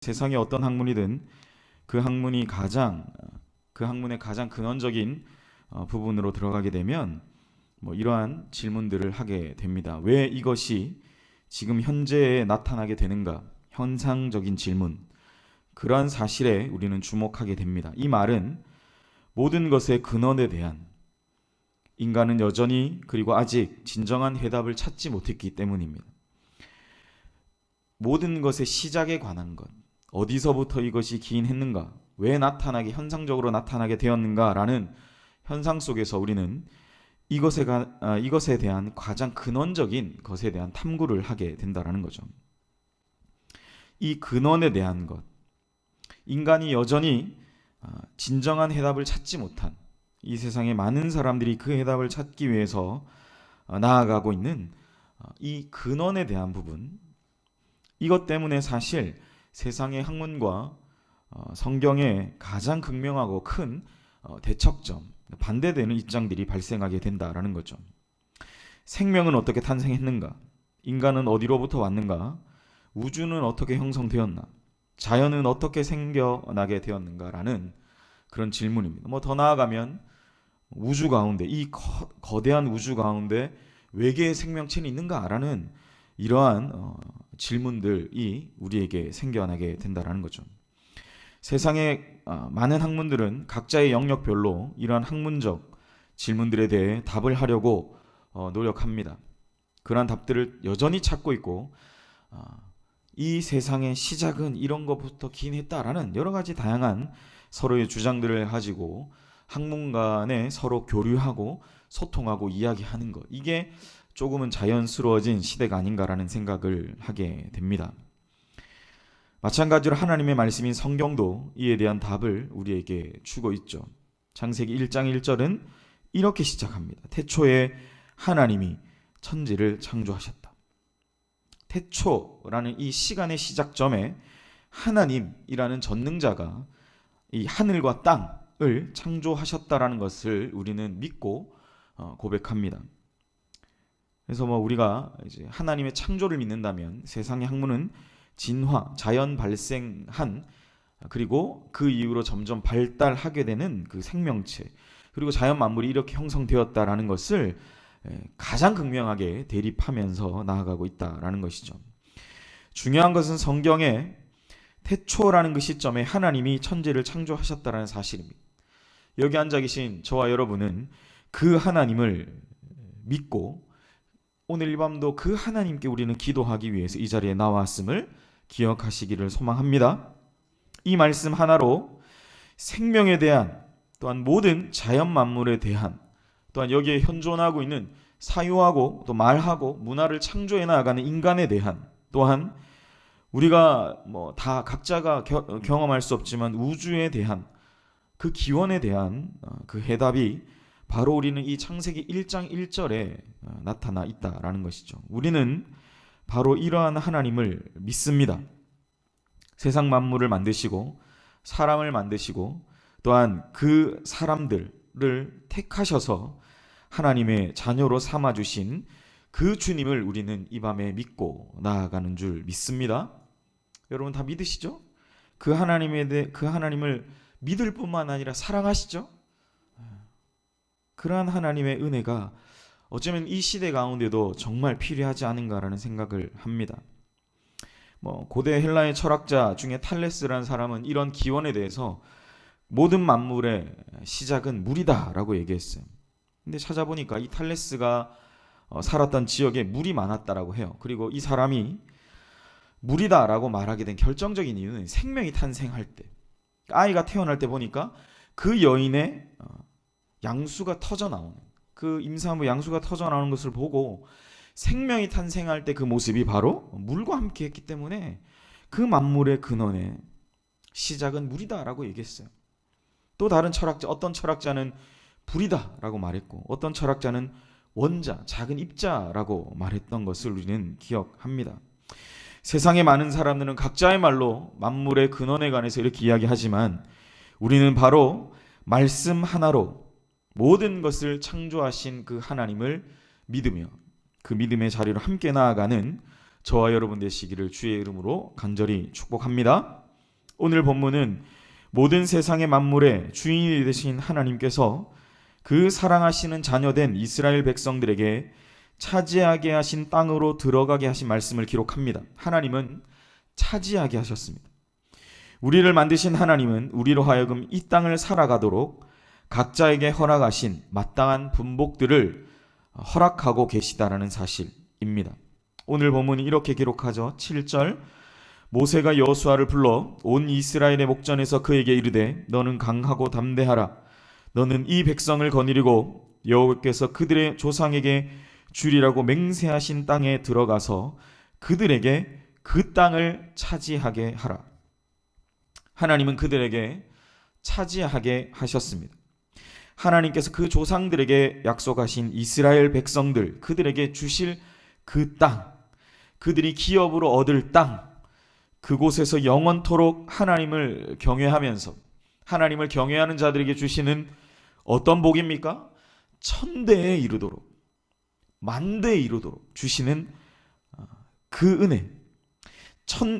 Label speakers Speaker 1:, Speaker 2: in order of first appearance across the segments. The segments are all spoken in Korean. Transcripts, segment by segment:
Speaker 1: 세상에 어떤 학문이든 그 학문의 가장 근원적인 부분으로 들어가게 되면 이러한 질문들을 하게 됩니다. 왜 이것이 지금 현재에 나타나게 되는가? 현상적인 질문. 그러한 사실에 우리는 주목하게 됩니다. 이 말은 모든 것의 근원에 대한 인간은 여전히 그리고 아직 진정한 해답을 찾지 못했기 때문입니다. 모든 것의 시작에 관한 것, 어디서부터 이것이 기인했는가, 왜 나타나게 현상적으로 나타나게 되었는가라는 현상 속에서 우리는 이것에 대한 가장 근원적인 것에 대한 탐구를 하게 된다라는 거죠. 이 근원에 대한 것, 인간이 여전히 진정한 해답을 찾지 못한 이 세상의 많은 사람들이 그 해답을 찾기 위해서 나아가고 있는 이 근원에 대한 부분, 이것 때문에 사실 세상의 학문과 성경의 가장 극명하고 큰 대척점, 반대되는 입장들이 발생하게 된다라는 거죠. 생명은 어떻게 탄생했는가? 인간은 어디로부터 왔는가? 우주는 어떻게 형성되었나? 자연은 어떻게 생겨나게 되었는가라는 그런 질문입니다. 더 나아가면 우주 가운데, 이 거대한 우주 가운데 외계의 생명체는 있는가라는 이러한 질문들이 우리에게 생겨나게 된다라는 거죠. 세상의 많은 학문들은 각자의 영역별로 이러한 학문적 질문들에 대해 답을 하려고 노력합니다. 그러한 답들을 여전히 찾고 있고, 이 세상의 시작은 이런 것부터 기인했다라는 여러 가지 다양한 서로의 주장들을 가지고 학문 간에 서로 교류하고 소통하고 이야기하는 것, 이게 조금은 자연스러워진 시대가 아닌가라는 생각을 하게 됩니다. 마찬가지로 하나님의 말씀인 성경도 이에 대한 답을 우리에게 주고 있죠. 창세기 1장 1절은 이렇게 시작합니다. 태초에 하나님이 천지를 창조하셨다. 태초라는 이 시간의 시작점에 하나님이라는 전능자가 이 하늘과 땅을 창조하셨다라는 것을 우리는 믿고 고백합니다. 그래서 우리가 이제 하나님의 창조를 믿는다면 세상의 학문은 진화, 자연 발생한, 그리고 그 이후로 점점 발달하게 되는 그 생명체, 그리고 자연 만물이 이렇게 형성되었다라는 것을 가장 극명하게 대립하면서 나아가고 있다라는 것이죠. 중요한 것은 성경에 태초라는 그 시점에 하나님이 천지를 창조하셨다라는 사실입니다. 여기 앉아 계신 저와 여러분은 그 하나님을 믿고 오늘 이 밤도 그 하나님께 우리는 기도하기 위해서 이 자리에 나왔음을 기억하시기를 소망합니다. 이 말씀 하나로 생명에 대한, 또한 모든 자연 만물에 대한, 또한 여기에 현존하고 있는 사유하고 또 말하고 문화를 창조해 나가는 인간에 대한, 또한 우리가 다 각자가 경험할 수 없지만 우주에 대한 그 기원에 대한 그 해답이 바로 우리는 이 창세기 1장 1절에 나타나 있다라는 것이죠. 우리는 바로 이러한 하나님을 믿습니다. 세상 만물을 만드시고 사람을 만드시고 또한 그 사람들을 택하셔서 하나님의 자녀로 삼아주신 그 주님을 우리는 이 밤에 믿고 나아가는 줄 믿습니다. 여러분 다 믿으시죠? 그 하나님을 믿을 뿐만 아니라 사랑하시죠? 그러한 하나님의 은혜가 어쩌면 이 시대 가운데도 정말 필요하지 않은가라는 생각을 합니다. 고대 헬라의 철학자 중에 탈레스라는 사람은 이런 기원에 대해서 모든 만물의 시작은 물이다라고 얘기했어요. 근데 찾아보니까 이 탈레스가 살았던 지역에 물이 많았다라고 해요. 그리고 이 사람이 물이다라고 말하게 된 결정적인 이유는 생명이 탄생할 때, 아이가 태어날 때 보니까 그 여인의 양수가 터져 나오는, 그 임산부 양수가 터져 나오는 것을 보고 생명이 탄생할 때 그 모습이 바로 물과 함께 했기 때문에 그 만물의 근원의 시작은 물이다라고 얘기했어요. 또 다른 어떤 철학자는 불이다라고 말했고, 어떤 철학자는 원자, 작은 입자라고 말했던 것을 우리는 기억합니다. 세상의 많은 사람들은 각자의 말로 만물의 근원에 관해서 이렇게 이야기하지만 우리는 바로 말씀 하나로 모든 것을 창조하신 그 하나님을 믿으며 그 믿음의 자리로 함께 나아가는 저와 여러분 되시기를 주의 이름으로 간절히 축복합니다. 오늘 본문은 모든 세상의 만물의 주인이 되신 하나님께서 그 사랑하시는 자녀된 이스라엘 백성들에게 차지하게 하신 땅으로 들어가게 하신 말씀을 기록합니다. 하나님은 차지하게 하셨습니다. 우리를 만드신 하나님은 우리로 하여금 이 땅을 살아가도록 각자에게 허락하신 마땅한 분복들을 허락하고 계시다라는 사실입니다. 오늘 본문이 이렇게 기록하죠. 7절, 모세가 여호수아를 불러 온 이스라엘의 목전에서 그에게 이르되 너는 강하고 담대하라. 너는 이 백성을 거느리고 여호와께서 그들의 조상에게 주리라고 맹세하신 땅에 들어가서 그들에게 그 땅을 차지하게 하라. 하나님은 그들에게 차지하게 하셨습니다. 하나님께서 그 조상들에게 약속하신 이스라엘 백성들, 그들에게 주실 그 땅, 그들이 기업으로 얻을 땅, 그곳에서 영원토록 하나님을 경외하면서 하나님을 경외하는 자들에게 주시는 어떤 복입니까? 천대에 이르도록, 만대에 이르도록 주시는 그 은혜,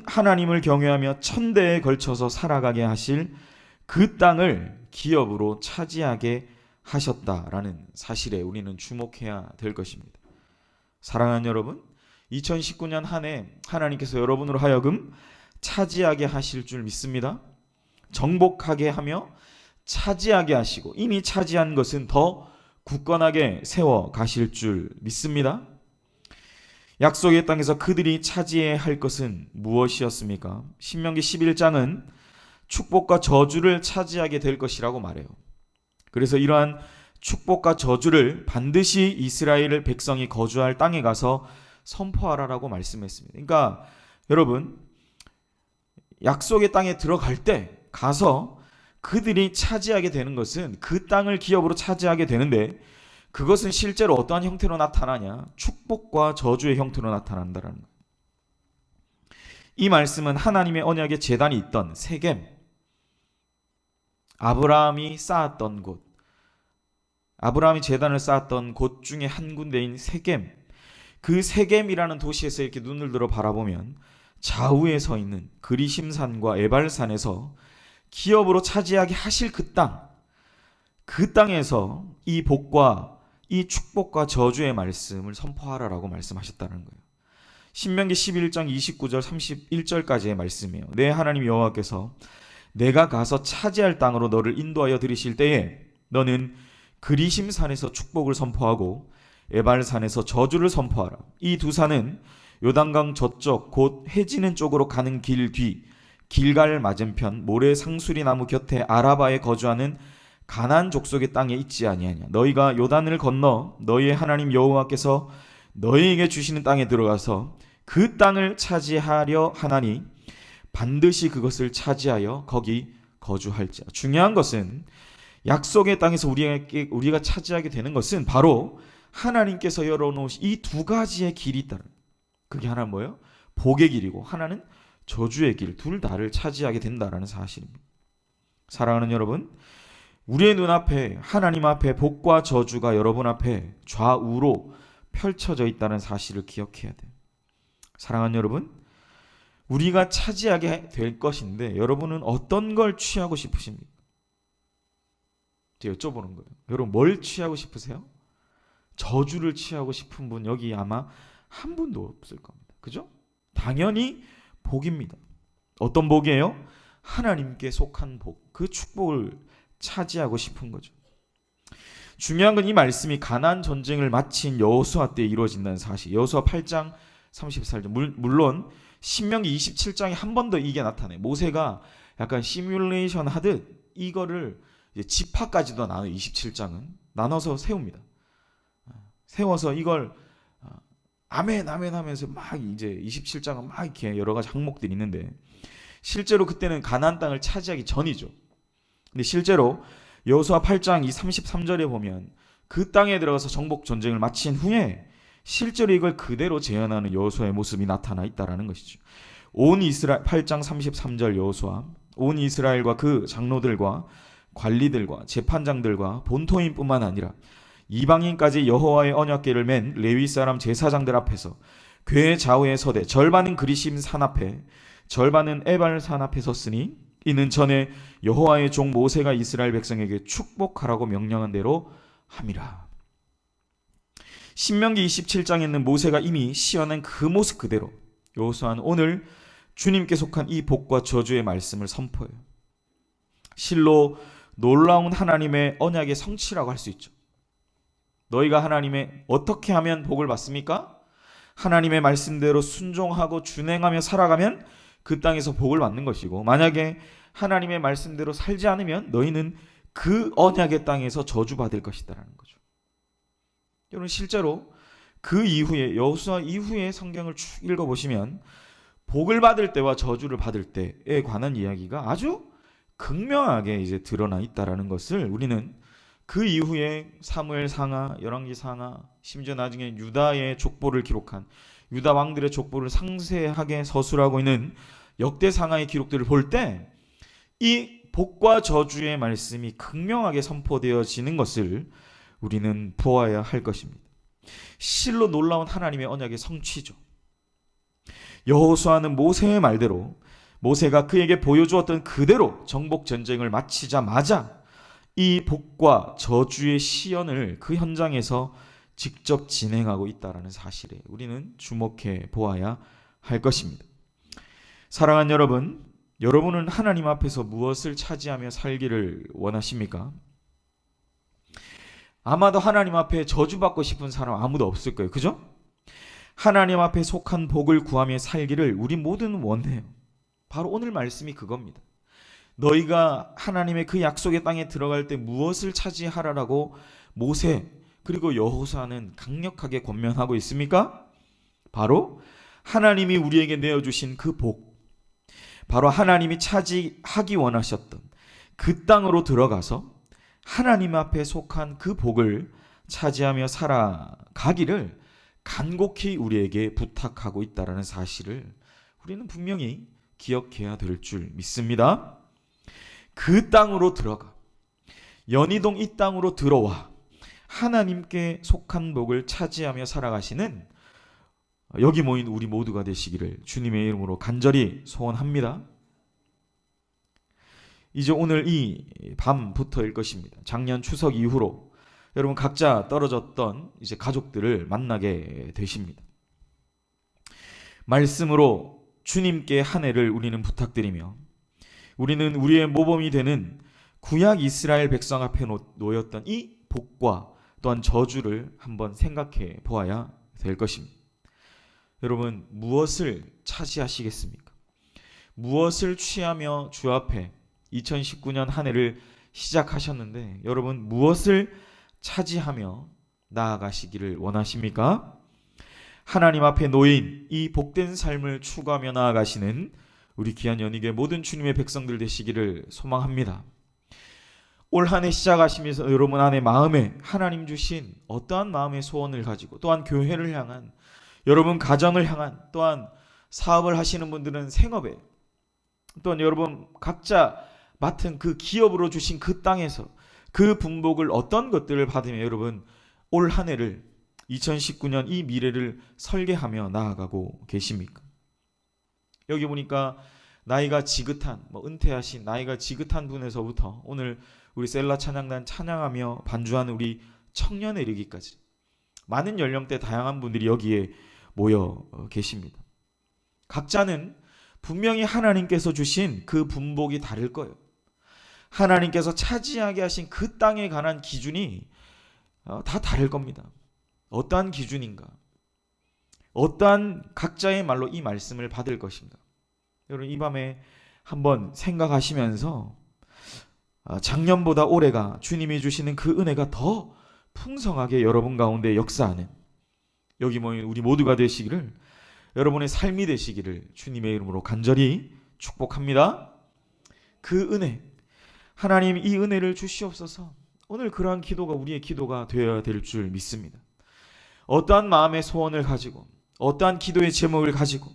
Speaker 1: 하나님을 경외하며 천대에 걸쳐서 살아가게 하실 그 땅을 기업으로 차지하게 하셨다라는 사실에 우리는 주목해야 될 것입니다. 사랑하는 여러분, 2019년 한 해 하나님께서 여러분으로 하여금 차지하게 하실 줄 믿습니다. 정복하게 하며 차지하게 하시고 이미 차지한 것은 더 굳건하게 세워 가실 줄 믿습니다. 약속의 땅에서 그들이 차지해야 할 것은 무엇이었습니까? 신명기 11장은 축복과 저주를 차지하게 될 것이라고 말해요. 그래서 이러한 축복과 저주를 반드시 이스라엘 백성이 거주할 땅에 가서 선포하라라고 말씀했습니다. 그러니까 여러분, 약속의 땅에 들어갈 때 가서 그들이 차지하게 되는 것은 그 땅을 기업으로 차지하게 되는데, 그것은 실제로 어떠한 형태로 나타나냐? 축복과 저주의 형태로 나타난다는 거예요. 이 말씀은 하나님의 언약의 제단이 있던 세겜, 아브라함이 쌓았던 곳, 아브라함이 제단을 쌓았던 곳 중에 한 군데인 세겜, 그 세겜이라는 도시에서 이렇게 눈을 들어 바라보면 좌우에 서 있는 그리심산과 에발산에서 기업으로 차지하게 하실 그 땅, 그 땅에서 이 복과 이 축복과 저주의 말씀을 선포하라라고 말씀하셨다는 거예요. 신명기 11장 29절 31절까지의 말씀이에요. 내 하나님 여호와께서 내가 가서 차지할 땅으로 너를 인도하여 들이실 때에 너는 그리심산에서 축복을 선포하고 에발산에서 저주를 선포하라. 이 두 산은 요단강 저쪽 곧 해지는 쪽으로 가는 길 뒤 길갈 맞은편 모래 상수리 나무 곁에 아라바에 거주하는 가나안 족속의 땅에 있지 아니하냐. 너희가 요단을 건너 너희의 하나님 여호와께서 너희에게 주시는 땅에 들어가서 그 땅을 차지하려 하나니 반드시 그것을 차지하여 거기 거주할지라. 중요한 것은 약속의 땅에서 우리가 차지하게 되는 것은 바로 하나님께서 열어놓으신 이 두 가지의 길이 있다는, 그게 하나는 뭐예요? 복의 길이고 하나는 저주의 길, 둘 다를 차지하게 된다는 사실입니다. 사랑하는 여러분, 우리의 눈앞에 하나님 앞에 복과 저주가 여러분 앞에 좌우로 펼쳐져 있다는 사실을 기억해야 돼요. 사랑하는 여러분, 우리가 차지하게 될 것인데 여러분은 어떤 걸 취하고 싶으십니까? 제가 여쭤보는 거예요. 여러분 뭘 취하고 싶으세요? 저주를 취하고 싶은 분 여기 아마 한 분도 없을 겁니다. 그죠? 당연히 복입니다. 어떤 복이에요? 하나님께 속한 복, 그 축복을 차지하고 싶은 거죠. 중요한 건 이 말씀이 가나안 전쟁을 마친 여호수아 때 이루어진다는 사실. 여호수아 8장 34절. 물론 신명기 27장에 한 번 더 이게 나타나요. 모세가 약간 시뮬레이션 하듯 이거를 이제 지파까지도 나눠 27장은 나눠서 세웁니다. 세워서 이걸 아멘 아멘 하면서 막 이제 27장은 막 이렇게 여러 가지 항목들이 있는데, 실제로 그때는 가나안 땅을 차지하기 전이죠. 근데 실제로 여호수아 8장 이 33절에 보면 그 땅에 들어가서 정복 전쟁을 마친 후에 실제로 이걸 그대로 재현하는 여호수아의 모습이 나타나 있다라는 것이죠. 온 이스라엘 8장 33절 여호수아, 온 이스라엘과 그 장로들과 관리들과 재판장들과 본토인뿐만 아니라 이방인까지 여호와의 언약궤를 맨 레위 사람 제사장들 앞에서 궤 좌우에 서되 절반은 그리심 산 앞에 절반은 에발 산 앞에 섰으니 이는 전에 여호와의 종 모세가 이스라엘 백성에게 축복하라고 명령한 대로 함이라. 신명기 27장에 있는 모세가 이미 시연한 그 모습 그대로 여호수아는 오늘 주님께 속한 이 복과 저주의 말씀을 선포해요. 실로 놀라운 하나님의 언약의 성취라고 할 수 있죠. 너희가 하나님의 어떻게 하면 복을 받습니까? 하나님의 말씀대로 순종하고 준행하며 살아가면 그 땅에서 복을 받는 것이고, 만약에 하나님의 말씀대로 살지 않으면 너희는 그 언약의 땅에서 저주받을 것이다라는 거죠. 여러분, 실제로 그 이후에 여호수아 이후에 성경을 쭉 읽어보시면 복을 받을 때와 저주를 받을 때에 관한 이야기가 아주 극명하게 이제 드러나 있다라는 것을 우리는 그 이후에 사무엘 상하, 열왕기 상하, 심지어 나중에 유다의 족보를 기록한 유다 왕들의 족보를 상세하게 서술하고 있는 역대 상하의 기록들을 볼 때 이 복과 저주의 말씀이 극명하게 선포되어지는 것을 우리는 보아야 할 것입니다. 실로 놀라운 하나님의 언약의 성취죠. 여호수아는 모세의 말대로 모세가 그에게 보여주었던 그대로 정복 전쟁을 마치자마자 이 복과 저주의 시연을 그 현장에서 직접 진행하고 있다는 사실에 우리는 주목해 보아야 할 것입니다. 사랑하는 여러분, 여러분은 하나님 앞에서 무엇을 차지하며 살기를 원하십니까? 아마도 하나님 앞에 저주받고 싶은 사람 아무도 없을 거예요. 그죠? 하나님 앞에 속한 복을 구하며 살기를 우리 모두는 원해요. 바로 오늘 말씀이 그겁니다. 너희가 하나님의 그 약속의 땅에 들어갈 때 무엇을 차지하라라고 모세 그리고 여호수아는 강력하게 권면하고 있습니까? 바로 하나님이 우리에게 내어주신 그 복, 바로 하나님이 차지하기 원하셨던 그 땅으로 들어가서 하나님 앞에 속한 그 복을 차지하며 살아가기를 간곡히 우리에게 부탁하고 있다는 사실을 우리는 분명히 기억해야 될 줄 믿습니다. 그 땅으로 들어가, 연희동 이 땅으로 들어와 하나님께 속한 복을 차지하며 살아가시는 여기 모인 우리 모두가 되시기를 주님의 이름으로 간절히 소원합니다. 이제 오늘 이 밤부터일 것입니다. 작년 추석 이후로 여러분 각자 떨어졌던 이제 가족들을 만나게 되십니다. 말씀으로 주님께 한 해를 우리는 부탁드리며 우리는 우리의 모범이 되는 구약 이스라엘 백성 앞에 놓였던 이 복과 또한 저주를 한번 생각해 보아야 될 것입니다. 여러분, 무엇을 차지하시겠습니까? 무엇을 취하며 주 앞에 2019년 한 해를 시작하셨는데 여러분 무엇을 차지하며 나아가시기를 원하십니까? 하나님 앞에 놓인 이 복된 삶을 추구하며 나아가시는 우리 귀한 연희교회 모든 주님의 백성들 되시기를 소망합니다. 올 한 해 시작하시면서 여러분 안에 마음에 하나님 주신 어떠한 마음의 소원을 가지고 또한 교회를 향한 여러분 가정을 향한 또한 사업을 하시는 분들은 생업에 또한 여러분 각자 맡은 그 기업으로 주신 그 땅에서 그 분복을 어떤 것들을 받으며 여러분 올 한 해를 2019년 이 미래를 설계하며 나아가고 계십니까? 여기 보니까 나이가 지긋한 은퇴하신 나이가 지긋한 분에서부터 오늘 우리 셀라 찬양단 찬양하며 반주하는 우리 청년에 이르기까지 많은 연령대 다양한 분들이 여기에 모여 계십니다. 각자는 분명히 하나님께서 주신 그 분복이 다를 거예요. 하나님께서 차지하게 하신 그 땅에 관한 기준이 다 다를 겁니다. 어떠한 기준인가? 어떠한 각자의 말로 이 말씀을 받을 것인가? 여러분 이 밤에 한번 생각하시면서 작년보다 올해가 주님이 주시는 그 은혜가 더 풍성하게 여러분 가운데 역사하는 여기 모인 우리 모두가 되시기를 여러분의 삶이 되시기를 주님의 이름으로 간절히 축복합니다. 그 은혜 하나님 이 은혜를 주시옵소서. 오늘 그러한 기도가 우리의 기도가 되어야 될 줄 믿습니다. 어떠한 마음의 소원을 가지고 어떠한 기도의 제목을 가지고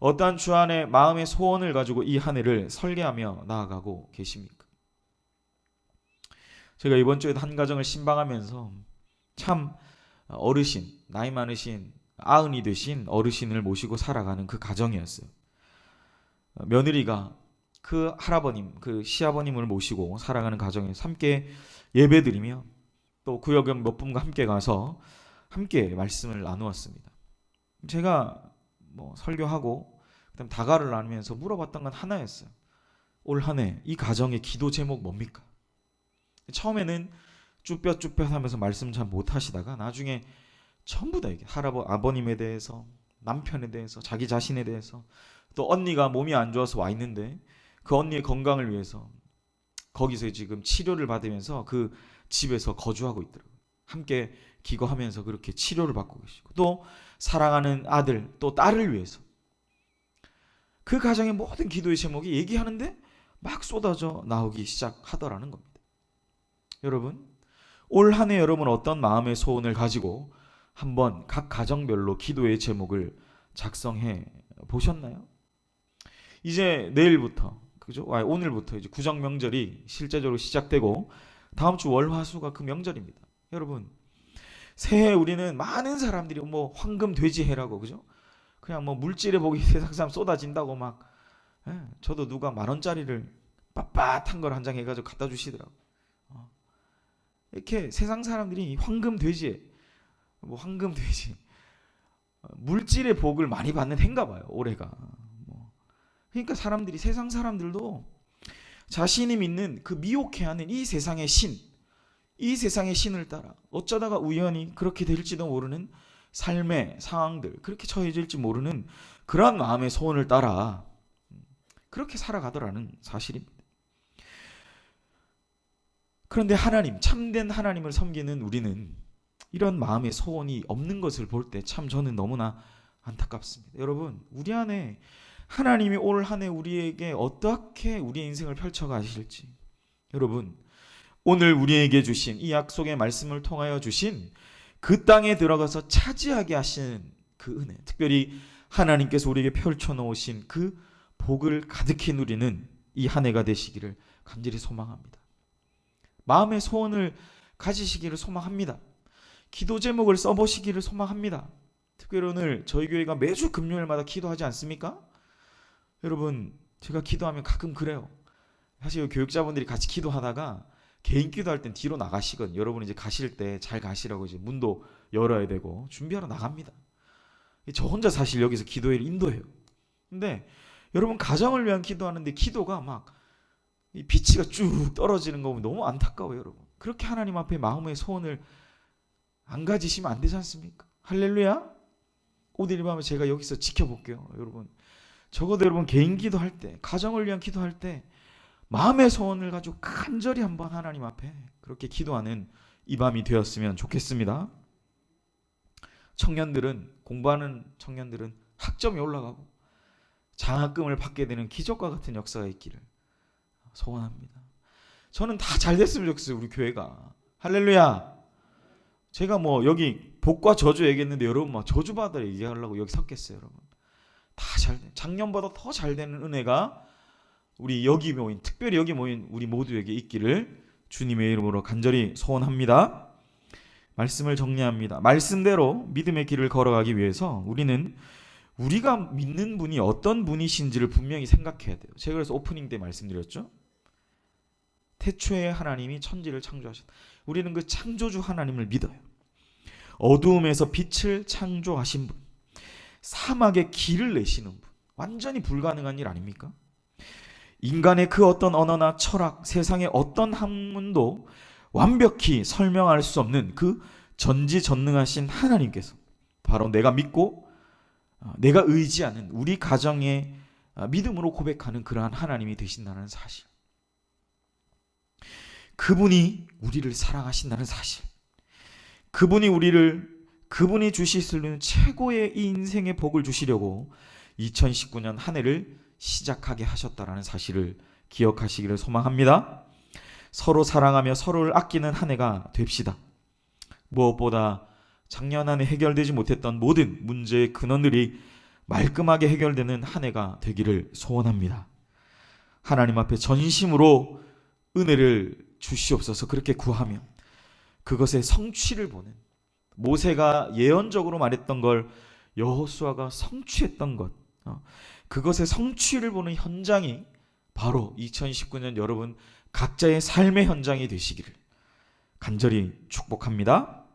Speaker 1: 어떠한 주 안에 마음의 소원을 가지고 이 한 해를 설계하며 나아가고 계십니까? 제가 이번 주에 한 가정을 신방하면서 참 어르신, 나이 많으신 아흔이 되신 어르신을 모시고 살아가는 그 가정이었어요. 며느리가 그 할아버님, 그 시아버님을 모시고 살아가는 가정에서 함께 예배드리며 또 구역역 몇 분과 함께 가서 함께 말씀을 나누었습니다. 제가 뭐 설교하고 그다음 다가를 나누면서 물어봤던 건 하나였어요. 올 한 해 이 가정의 기도 제목 뭡니까? 처음에는 쭈뼛쭈뼛 하면서 말씀 잘 못하시다가 나중에 전부 다 이게 아버님에 대해서, 남편에 대해서, 자기 자신에 대해서, 또 언니가 몸이 안 좋아서 와 있는데 그 언니의 건강을 위해서 거기서 지금 치료를 받으면서 그 집에서 거주하고 있더라고요. 함께 기도하면서 그렇게 치료를 받고 계시고, 또 사랑하는 아들 또 딸을 위해서 그 가정의 모든 기도의 제목이 얘기하는데 막 쏟아져 나오기 시작하더라는 겁니다. 여러분, 올 한 해 여러분 어떤 마음의 소원을 가지고 한번 각 가정별로 기도의 제목을 작성해 보셨나요? 이제 내일부터, 그죠? 오늘부터 이제 구정 명절이 실제적으로 시작되고 다음 주 월화수가 그 명절입니다. 여러분, 새해 우리는 많은 사람들이 뭐 황금 돼지 해라고, 그죠? 그냥 뭐 물질의 복이 세상 사람 쏟아진다고 막, 저도 누가 10,000원짜리를 빳빳한 걸 한 장 해가지고 갖다 주시더라고. 이렇게 세상 사람들이 황금 돼지, 뭐 황금 돼지, 물질의 복을 많이 받는 해인가 봐요, 올해가. 그러니까 사람들이, 세상 사람들도 자신이 믿는 그 미혹해하는 이 세상의 신, 이 세상의 신을 따라 어쩌다가 우연히 그렇게 될지도 모르는 삶의 상황들, 그렇게 처해질지 모르는 그러한 마음의 소원을 따라 그렇게 살아가더라는 사실입니다. 그런데 하나님, 참된 하나님을 섬기는 우리는 이런 마음의 소원이 없는 것을 볼 때 참 저는 너무나 안타깝습니다. 여러분, 우리 안에 하나님이 올 한 해 우리에게 어떻게 우리의 인생을 펼쳐가실지, 여러분, 오늘 우리에게 주신 이 약속의 말씀을 통하여 주신 그 땅에 들어가서 차지하게 하시는 그 은혜, 특별히 하나님께서 우리에게 펼쳐놓으신 그 복을 가득히 누리는 이 한 해가 되시기를 간절히 소망합니다. 마음의 소원을 가지시기를 소망합니다. 기도 제목을 써보시기를 소망합니다. 특별히 오늘 저희 교회가 매주 금요일마다 기도하지 않습니까? 여러분, 제가 기도하면 가끔 그래요. 사실 교육자분들이 같이 기도하다가 개인 기도할 땐 뒤로 나가시거든요. 여러분 이제 가실 때 잘 가시라고 이제 문도 열어야 되고 준비하러 나갑니다. 저 혼자 사실 여기서 기도회를 인도해요. 근데 여러분, 가정을 위한 기도하는데 기도가 막 이 피치가 쭉 떨어지는 거 보면 너무 안타까워요, 여러분. 그렇게 하나님 앞에 마음의 소원을 안 가지시면 안 되지 않습니까? 할렐루야. 오늘 밤에 제가 여기서 지켜볼게요, 여러분. 적어도 여러분 개인 기도할 때, 가정을 위한 기도할 때 마음의 소원을 가지고 간절히 한번 하나님 앞에 그렇게 기도하는 이 밤이 되었으면 좋겠습니다. 청년들은, 공부하는 청년들은 학점이 올라가고 장학금을 받게 되는 기적과 같은 역사가 있기를 소원합니다. 저는 다 잘 됐으면 좋겠어요, 우리 교회가. 할렐루야. 제가 뭐 여기 복과 저주 얘기했는데 여러분 막 저주받아 얘기하려고 여기 섰겠어요, 여러분. 다 잘 돼. 작년보다 더 잘 되는 은혜가 우리 여기 모인, 특별히 여기 모인 우리 모두에게 있기를 주님의 이름으로 간절히 소원합니다. 말씀을 정리합니다. 말씀대로 믿음의 길을 걸어가기 위해서 우리는 우리가 믿는 분이 어떤 분이신지를 분명히 생각해야 돼요. 제가 그래서 오프닝 때 말씀드렸죠. 태초에 하나님이 천지를 창조하셨다. 우리는 그 창조주 하나님을 믿어요. 어두움에서 빛을 창조하신 분, 사막에 길을 내시는 분, 완전히 불가능한 일 아닙니까? 인간의 그 어떤 언어나 철학, 세상의 어떤 학문도 완벽히 설명할 수 없는 그 전지전능하신 하나님께서 바로 내가 믿고 내가 의지하는 우리 가정의 믿음으로 고백하는 그러한 하나님이 되신다는 사실, 그분이 우리를 사랑하신다는 사실, 그분이 주실 수 있는 최고의 이 인생의 복을 주시려고 2019년 한 해를 시작하게 하셨다라는 사실을 기억하시기를 소망합니다. 서로 사랑하며 서로를 아끼는 한 해가 됩시다. 무엇보다 작년 한 해 해결되지 못했던 모든 문제의 근원들이 말끔하게 해결되는 한 해가 되기를 소원합니다. 하나님 앞에 전심으로 은혜를 주시옵소서. 그렇게 구하며 그것의 성취를 보는, 모세가 예언적으로 말했던 걸 여호수아가 성취했던 것, 그것의 성취를 보는 현장이 바로 2019년 여러분 각자의 삶의 현장이 되시기를 간절히 축복합니다.